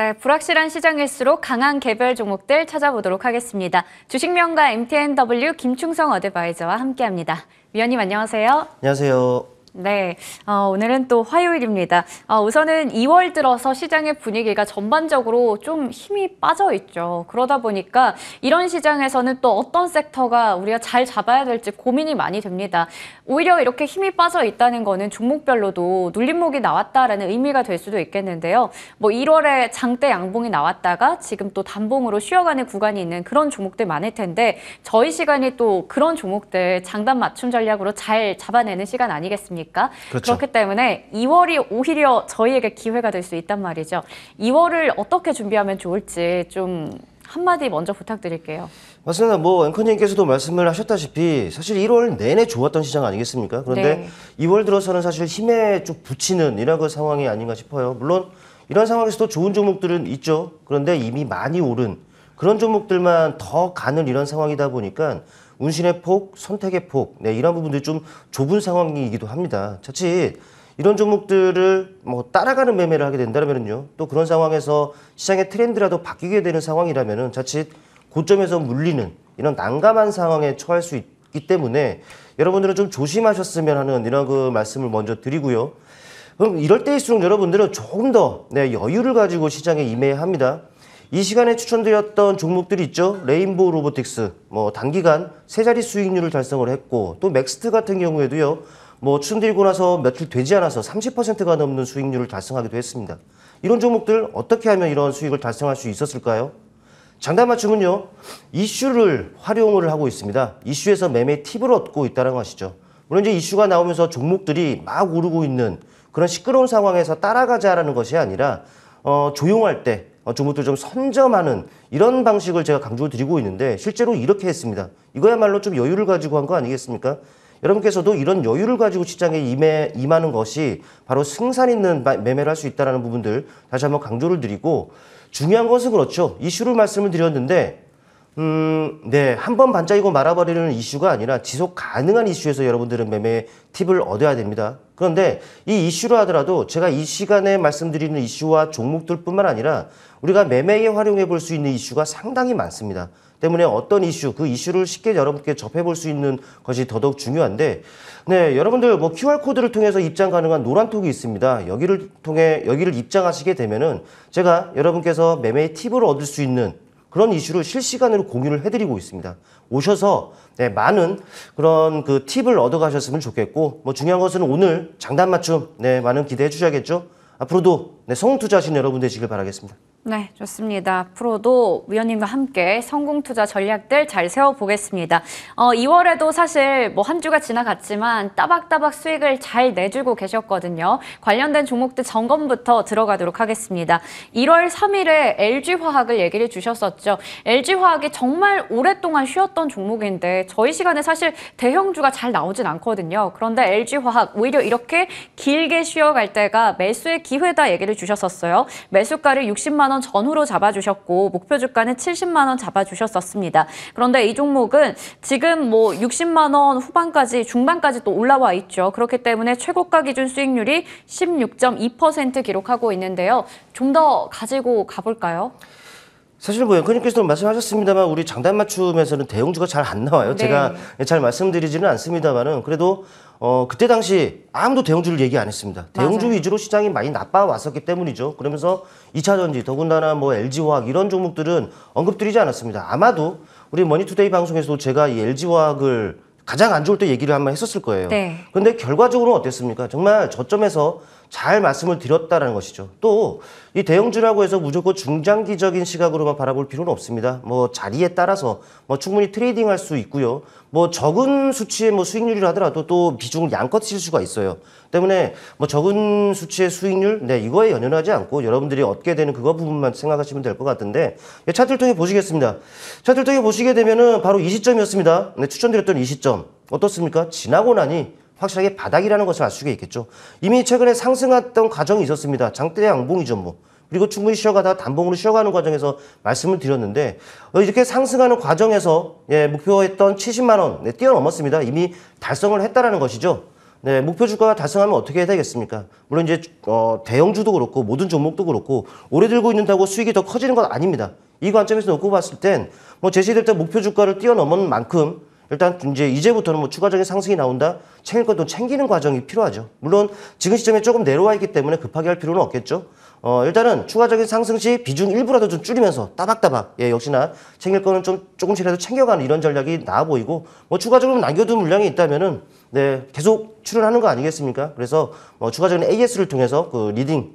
네, 불확실한 시장일수록 강한 개별 종목들 찾아보도록 하겠습니다. 주식명가 MTNW 김충성 어드바이저와 함께합니다. 위원님 안녕하세요. 안녕하세요. 네, 오늘은 또 화요일입니다. 우선은 2월 들어서 시장의 분위기가 전반적으로 좀 힘이 빠져 있죠. 그러다 보니까 이런 시장에서는 또 어떤 섹터가 우리가 잘 잡아야 될지 고민이 많이 됩니다. 오히려 이렇게 힘이 빠져 있다는 거는 종목별로도 눌림목이 나왔다라는 의미가 될 수도 있겠는데요. 뭐 1월에 장대 양봉이 나왔다가 지금 또 단봉으로 쉬어가는 구간이 있는 그런 종목들 많을 텐데 저희 시간이 또 그런 종목들 장단 맞춤 전략으로 잘 잡아내는 시간 아니겠습니까? 그렇죠. 그렇기 때문에 2월이 오히려 저희에게 기회가 될 수 있단 말이죠. 2월을 어떻게 준비하면 좋을지 좀 한마디 먼저 부탁드릴게요. 맞습니다. 뭐 앵커님께서도 말씀을 하셨다시피 사실 1월 내내 좋았던 시장 아니겠습니까? 그런데 네. 2월 들어서는 사실 힘에 좀 붙이는 이런 그 상황이 아닌가 싶어요. 물론 이런 상황에서도 좋은 종목들은 있죠. 그런데 이미 많이 오른 그런 종목들만 더 가는 이런 상황이다 보니까 운신의 폭, 선택의 폭, 이런 부분들이 좀 좁은 상황이기도 합니다. 자칫 이런 종목들을 뭐 따라가는 매매를 하게 된다면요, 또 그런 상황에서 시장의 트렌드라도 바뀌게 되는 상황이라면은 자칫 고점에서 물리는 이런 난감한 상황에 처할 수 있기 때문에 여러분들은 좀 조심하셨으면 하는 이런 그 말씀을 먼저 드리고요. 그럼 이럴 때일수록 여러분들은 조금 더 여유를 가지고 시장에 임해야 합니다. 이 시간에 추천드렸던 종목들이 있죠. 레인보우 로보틱스, 뭐 단기간 세 자리 수익률을 달성을 했고, 또 맥스트 같은 경우에도요, 뭐 추천드리고 나서 며칠 되지 않아서 30%가 넘는 수익률을 달성하기도 했습니다. 이런 종목들 어떻게 하면 이런 수익을 달성할 수 있었을까요? 장단 맞춤은요, 이슈를 활용을 하고 있습니다. 이슈에서 매매 팁을 얻고 있다는 것이죠. 물론 이제 이슈가 나오면서 종목들이 막 오르고 있는 그런 시끄러운 상황에서 따라가자라는 것이 아니라 조용할 때 종목들 좀 선점하는 이런 방식을 제가 강조를 드리고 있는데 실제로 이렇게 했습니다. 이거야말로 좀 여유를 가지고 한 거 아니겠습니까? 여러분께서도 이런 여유를 가지고 시장에 임하는 것이 바로 승산 있는 매매를 할 수 있다는 부분들 다시 한번 강조를 드리고, 중요한 것은 그렇죠. 이슈를 말씀을 드렸는데 한 번 반짝이고 말아버리는 이슈가 아니라 지속 가능한 이슈에서 여러분들은 매매 팁을 얻어야 됩니다. 그런데 이 이슈로 하더라도 제가 이 시간에 말씀드리는 이슈와 종목들뿐만 아니라 우리가 매매에 활용해 볼 수 있는 이슈가 상당히 많습니다. 때문에 어떤 이슈, 그 이슈를 쉽게 여러분께 접해 볼 수 있는 것이 더더욱 중요한데, 여러분들 뭐 QR코드를 통해서 입장 가능한 노란톡이 있습니다. 여기를 입장하시게 되면은 제가 여러분께서 매매의 팁을 얻을 수 있는 그런 이슈를 실시간으로 공유를 해드리고 있습니다. 오셔서 많은 그런 그 팁을 얻어가셨으면 좋겠고, 뭐 중요한 것은 오늘 장단 맞춤 많은 기대해 주셔야겠죠. 앞으로도 성공 투자하시는 여러분 되시길 바라겠습니다. 네, 좋습니다. 앞으로도 위원님과 함께 성공 투자 전략들 잘 세워보겠습니다. 2월에도 사실 뭐 한 주가 지나갔지만 따박따박 수익을 잘 내주고 계셨거든요. 관련된 종목들 점검부터 들어가도록 하겠습니다. 1월 3일에 LG화학을 얘기를 주셨었죠. LG화학이 정말 오랫동안 쉬었던 종목인데 저희 시간에 사실 대형주가 잘 나오진 않거든요. 그런데 LG화학 오히려 이렇게 길게 쉬어갈 때가 매수의 기회다 얘기를 주셨었어요. 매수가를 60만 원 전후로 잡아주셨고 목표 주가는 70만 원 잡아주셨었습니다. 그런데 이 종목은 지금 뭐 60만 원 후반까지 중반까지 또 올라와 있죠. 그렇기 때문에 최고가 기준 수익률이 16.2% 기록하고 있는데요. 좀 더 가지고 가볼까요? 사실 뭐 앵커님께서도 말씀하셨습니다만 우리 장단 맞춤에서는 대형주가 잘 안 나와요. 네. 제가 잘 말씀드리지는 않습니다만은 그래도 그때 당시 아무도 대형주를 얘기 안 했습니다. 대형주 맞아요. 위주로 시장이 많이 나빠왔었기 때문이죠. 그러면서 2차전지 더군다나 뭐 LG화학 이런 종목들은 언급드리지 않았습니다. 아마도 우리 머니투데이 방송에서도 제가 이 LG화학을 가장 안 좋을 때 얘기를 한번 했었을 거예요. 네. 그런데 결과적으로는 어땠습니까? 정말 저점에서 잘 말씀을 드렸다는 것이죠. 또 이 대형주라고 해서 무조건 중장기적인 시각으로만 바라볼 필요는 없습니다. 뭐 자리에 따라서 뭐 충분히 트레이딩할 수 있고요. 뭐 적은 수치의 뭐 수익률이라 하더라도 또 비중을 양껏 칠 수가 있어요. 때문에 뭐 적은 수치의 수익률, 이거에 연연하지 않고 여러분들이 얻게 되는 그거 부분만 생각하시면 될 것 같은데, 차트를 통해 보시겠습니다. 차트를 통해 보시게 되면은 바로 이 시점이었습니다. 추천드렸던 이 시점 어떻습니까? 지나고 나니 확실하게 바닥이라는 것을 알 수가 있겠죠. 이미 최근에 상승했던 과정이 있었습니다. 장대 양봉이죠, 뭐. 그리고 충분히 쉬어가다 단봉으로 쉬어가는 과정에서 말씀을 드렸는데, 이렇게 상승하는 과정에서 목표했던 70만 원 뛰어넘었습니다. 이미 달성을 했다라는 것이죠. 네, 목표 주가가 달성하면 어떻게 해야 되겠습니까? 물론 이제 대형주도 그렇고 모든 종목도 그렇고 오래 들고 있는다고 수익이 더 커지는 건 아닙니다. 이 관점에서 놓고 봤을 땐 뭐 제시됐던 목표 주가를 뛰어넘은 만큼 일단 이제부터는 뭐 추가적인 상승이 나온다, 챙길 것도 챙기는 과정이 필요하죠. 물론 지금 시점에 조금 내려와 있기 때문에 급하게 할 필요는 없겠죠. 일단은 추가적인 상승 시 비중 일부라도 좀 줄이면서 따박따박, 예, 역시나 챙길 거는 좀 조금씩이라도 챙겨가는 이런 전략이 나아 보이고, 뭐 추가적으로 남겨둔 물량이 있다면은 네, 계속 출연하는 거 아니겠습니까? 그래서 추가적인 AS를 통해서 그 리딩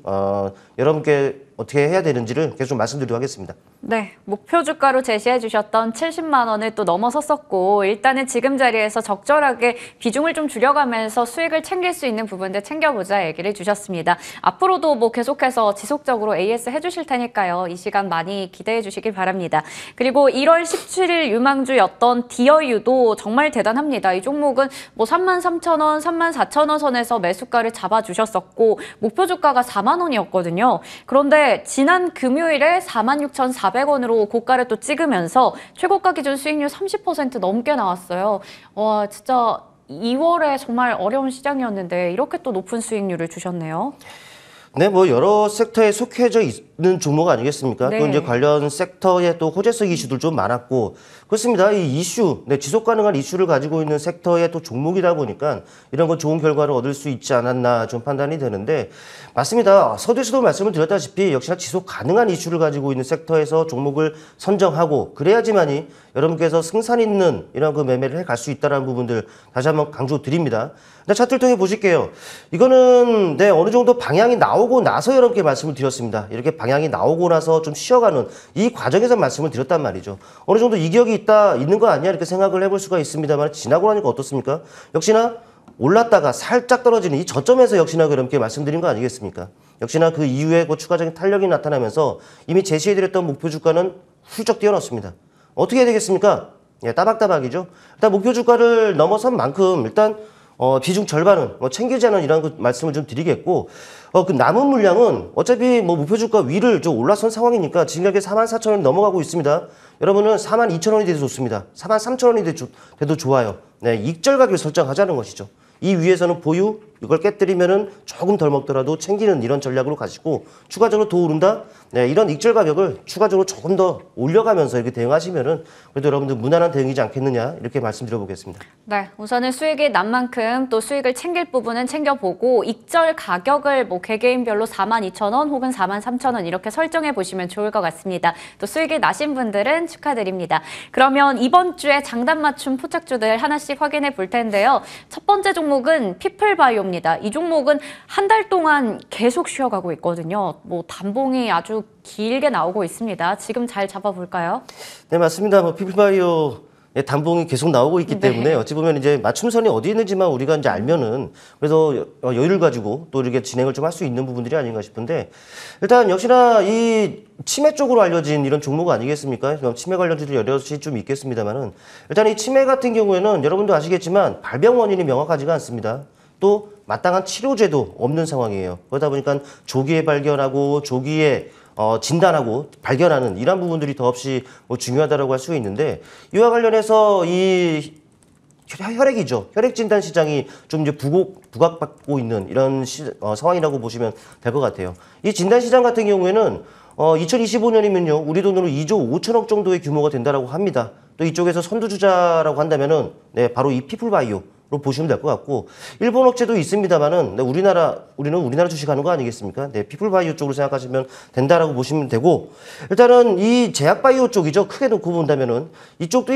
여러분께 어떻게 해야 되는지를 계속 좀 말씀드리도록 하겠습니다. 네, 목표 주가로 제시해 주셨던 70만 원을 또 넘어섰었고 일단은 지금 자리에서 적절하게 비중을 좀 줄여가면서 수익을 챙길 수 있는 부분들 챙겨보자 얘기를 주셨습니다. 앞으로도 뭐 계속해서 지속적으로 AS 해주실 테니까요. 이 시간 많이 기대해 주시길 바랍니다. 그리고 1월 17일 유망주였던 디어유도 정말 대단합니다. 이 종목은 뭐 33,000원, 34,000원 선에서 매수가를 잡아주셨었고 목표 주가가 4만 원이었거든요. 그런데 지난 금요일에 46,400원으로 고가를 또 찍으면서 최고가 기준 수익률 30% 넘게 나왔어요. 와, 진짜 2월에 정말 어려운 시장이었는데 이렇게 또 높은 수익률을 주셨네요. 네, 뭐 여러 섹터에 속해져 있는 종목 아니겠습니까? 네. 또 이제 관련 섹터에 또 호재성 이슈들 좀 많았고 그렇습니다. 이 이슈, 네, 지속 가능한 이슈를 가지고 있는 섹터의 또 종목이다 보니까 이런 건 좋은 결과를 얻을 수 있지 않았나 좀 판단이 되는데 맞습니다. 서두에서도 말씀을 드렸다시피 역시나 지속 가능한 이슈를 가지고 있는 섹터에서 종목을 선정하고 그래야지만이 여러분께서 승산 있는 이런 그 매매를 해 갈 수 있다는 부분들 다시 한번 강조드립니다. 차트를 통해 보실게요. 이거는 네, 어느 정도 방향이 나오고 나서 여러분께 말씀을 드렸습니다. 이렇게 방향이 나오고 나서 좀 쉬어가는 이 과정에서 말씀을 드렸단 말이죠. 어느 정도 이격이 있는 거 아니야 이렇게 생각을 해볼 수가 있습니다만 지나고 나니까 어떻습니까? 역시나 올랐다가 살짝 떨어지는 이 저점에서 역시나 그렇게 말씀드린 거 아니겠습니까? 역시나 그 이후에 그 추가적인 탄력이 나타나면서 이미 제시해드렸던 목표 주가는 훌쩍 뛰어났습니다. 어떻게 해야 되겠습니까? 예, 따박따박이죠. 일단 목표 주가를 넘어선 만큼 일단 비중 절반은 챙기자는 이런 그 말씀을 좀 드리겠고 그 남은 물량은 어차피 뭐 목표 주가 위를 좀 올라선 상황이니까 지금 현재 44,000원이 넘어가고 있습니다. 여러분은 42,000원이 돼도 좋습니다. 43,000원이 돼도 좋아요. 네, 익절 가격을 설정하자는 것이죠. 이 위에서는 보유, 이걸 깨뜨리면은 조금 덜 먹더라도 챙기는 이런 전략으로 가시고 추가적으로 더 오른다? 네, 이런 익절 가격을 추가적으로 조금 더 올려가면서 이렇게 대응하시면은 그래도 여러분들 무난한 대응이지 않겠느냐 이렇게 말씀드려보겠습니다. 네, 우선은 수익이 난 만큼 또 수익을 챙길 부분은 챙겨보고 익절 가격을 뭐 개개인별로 42,000원 혹은 43,000원 이렇게 설정해 보시면 좋을 것 같습니다. 또 수익이 나신 분들은 축하드립니다. 그러면 이번 주에 장단 맞춤 포착주들 하나씩 확인해 볼 텐데요. 첫 번째 종목은 피플바이오입니다. 이 종목은 한 달 동안 계속 쉬어가고 있거든요. 뭐 단봉이 아주 길게 나오고 있습니다. 지금 잘 잡아볼까요? 네, 맞습니다. 뭐 피플바이오 단봉이 계속 나오고 있기 때문에 어찌 보면 이제 맞춤선이 어디 있는지만 우리가 이제 알면은 그래서 여유를 가지고 또 이렇게 진행을 좀 할 수 있는 부분들이 아닌가 싶은데 일단 역시나 이 치매 쪽으로 알려진 이런 종목 아니겠습니까? 치매 관련주들 여럿이 좀 있겠습니다만은 일단 이 치매 같은 경우에는 여러분도 아시겠지만 발병 원인이 명확하지가 않습니다. 또 마땅한 치료제도 없는 상황이에요. 그러다 보니까 조기에 발견하고 조기에 진단하고 발견하는 이런 부분들이 더없이 뭐 중요하다라고 할 수 있는데 이와 관련해서 이 혈액이죠. 혈액 진단 시장이 좀 이제 부각받고 있는 이런 상황이라고 보시면 될 것 같아요. 이 진단 시장 같은 경우에는 2025년이면요. 우리 돈으로 2조 5천억 정도의 규모가 된다라고 합니다. 또 이쪽에서 선두주자라고 한다면은 네, 바로 이 피플바이오 로 보시면 될 것 같고 일본 업체도 있습니다만은 네, 우리는 우리나라 주식하는 거 아니겠습니까? 네, 피플바이오 쪽으로 생각하시면 된다라고 보시면 되고 일단은 이 제약바이오 쪽이죠. 크게 놓고 본다면은 이쪽도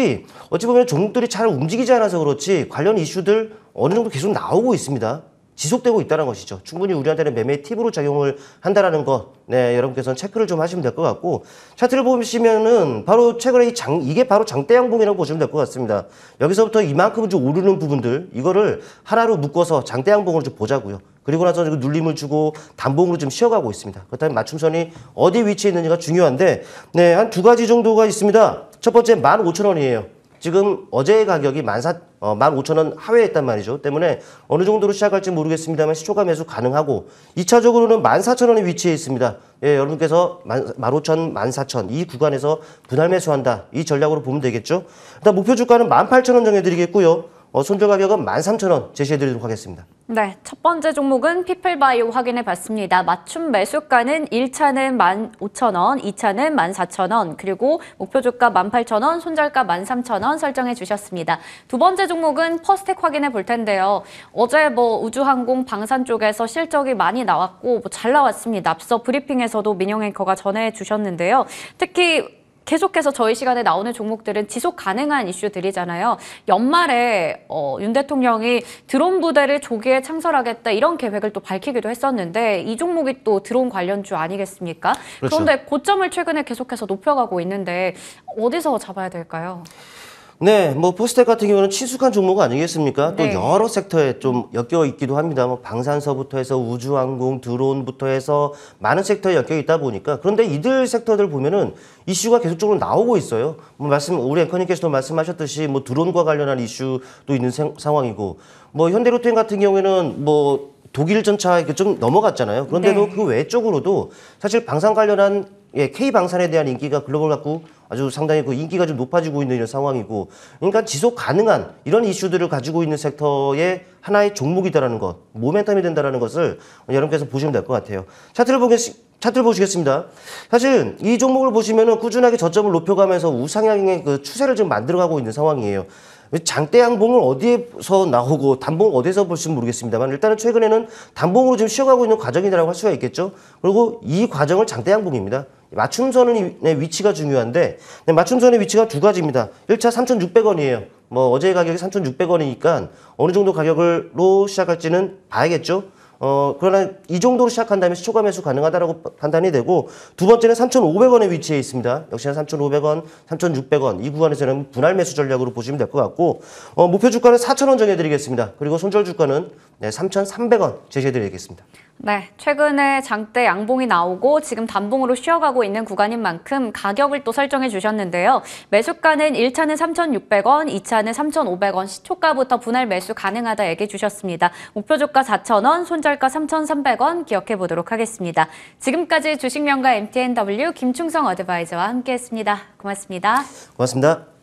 어찌 보면 종목들이 잘 움직이지 않아서 그렇지 관련 이슈들 어느 정도 계속 나오고 있습니다. 지속되고 있다는 것이죠. 충분히 우리한테는 매매 팁으로 작용을 한다라는 것, 네, 여러분께서는 체크를 좀 하시면 될 것 같고, 차트를 보시면은 바로 최근에 이게 바로 장대 양봉이라고 보시면 될 것 같습니다. 여기서부터 이만큼 좀 오르는 부분들, 이거를 하나로 묶어서 장대 양봉으로 좀 보자고요. 그리고 나서 눌림을 주고 단봉으로 좀 쉬어가고 있습니다. 그렇다면 맞춤선이 어디 위치에 있는지가 중요한데, 네, 한 두 가지 정도가 있습니다. 첫 번째 15,000원이에요. 지금 어제의 가격이 15,000원 하회에 했단 말이죠. 때문에 어느 정도로 시작할지 모르겠습니다만 시초가 매수 가능하고 2차적으로는 14,000원의 위치에 있습니다. 예, 여러분께서 15,000, 14,000 이 구간에서 분할 매수한다. 이 전략으로 보면 되겠죠. 일단 목표 주가는 18,000원 정해드리겠고요. 손절 가격은 13,000원 제시해드리도록 하겠습니다. 네, 첫 번째 종목은 피플바이오 확인해 봤습니다. 맞춤 매수가는 1차는 15,000원, 2차는 14,000원, 그리고 목표 주가 18,000원, 손절가 13,000원 설정해 주셨습니다. 두 번째 종목은 퍼스텍 확인해 볼 텐데요. 어제 우주항공 방산 쪽에서 실적이 많이 나왔고 잘 나왔습니다. 앞서 브리핑에서도 민영 앵커가 전해 주셨는데요. 특히 계속해서 저희 시간에 나오는 종목들은 지속 가능한 이슈들이잖아요. 연말에 윤 대통령이 드론 부대를 조기에 창설하겠다 이런 계획을 또 밝히기도 했었는데 이 종목이 또 드론 관련주 아니겠습니까? 그렇죠. 그런데 고점을 최근에 계속해서 높여가고 있는데 어디서 잡아야 될까요? 네, 포스텍 같은 경우는 친숙한 종목 아니겠습니까? 네. 또 여러 섹터에 좀 엮여 있기도 합니다. 방산서부터 해서 우주항공, 드론부터 해서 많은 섹터에 엮여 있다 보니까 그런데 이들 섹터들 보면은 이슈가 계속적으로 나오고 있어요. 우리 앵커님께서도 말씀하셨듯이 드론과 관련한 이슈도 있는 상황이고 현대로템 같은 경우에는 독일 전차 좀 넘어갔잖아요. 그런데도 네. 그 외적으로도 사실 방산 관련한 K방산에 대한 인기가 글로벌 갖고 아주 상당히 인기가 좀 높아지고 있는 이런 상황이고, 그러니까 지속 가능한 이런 이슈들을 가지고 있는 섹터의 하나의 종목이다라는 것, 모멘텀이 된다라는 것을 여러분께서 보시면 될 것 같아요. 차트를 보시겠습니다. 사실 이 종목을 보시면은 꾸준하게 저점을 높여가면서 우상향의 그 추세를 좀 만들어가고 있는 상황이에요. 장대 양봉을 어디에서 나오고 단봉을 어디서 볼지 모르겠습니다만 일단은 최근에는 단봉으로 지금 쉬어가고 있는 과정이라고 할 수가 있겠죠. 그리고 이 과정을 장대 양봉입니다. 맞춤선의 위치가 중요한데 맞춤선의 위치가 두 가지입니다. 1차 3,600원이에요. 어제의 가격이 3,600원이니까 어느 정도 가격으로 시작할지는 봐야겠죠. 그러나 이 정도로 시작한다면 시초가 매수 가능하다라고 판단이 되고, 두 번째는 3,500원에 위치해 있습니다. 역시나 3,500원, 3,600원 이 구간에서는 분할 매수 전략으로 보시면 될 것 같고, 목표 주가는 4,000원 정해드리겠습니다. 그리고 손절 주가는 3,300원 제시해드리겠습니다. 네, 최근에 장대 양봉이 나오고 지금 단봉으로 쉬어가고 있는 구간인 만큼 가격을 또 설정해 주셨는데요. 매수가는 1차는 3,600원, 2차는 3,500원, 시초가부터 분할 매수 가능하다 얘기해 주셨습니다. 목표 주가 4,000원, 손절가 3,300원 기억해 보도록 하겠습니다. 지금까지 주식명가 MTNW 김충성 어드바이저와 함께했습니다. 고맙습니다. 고맙습니다.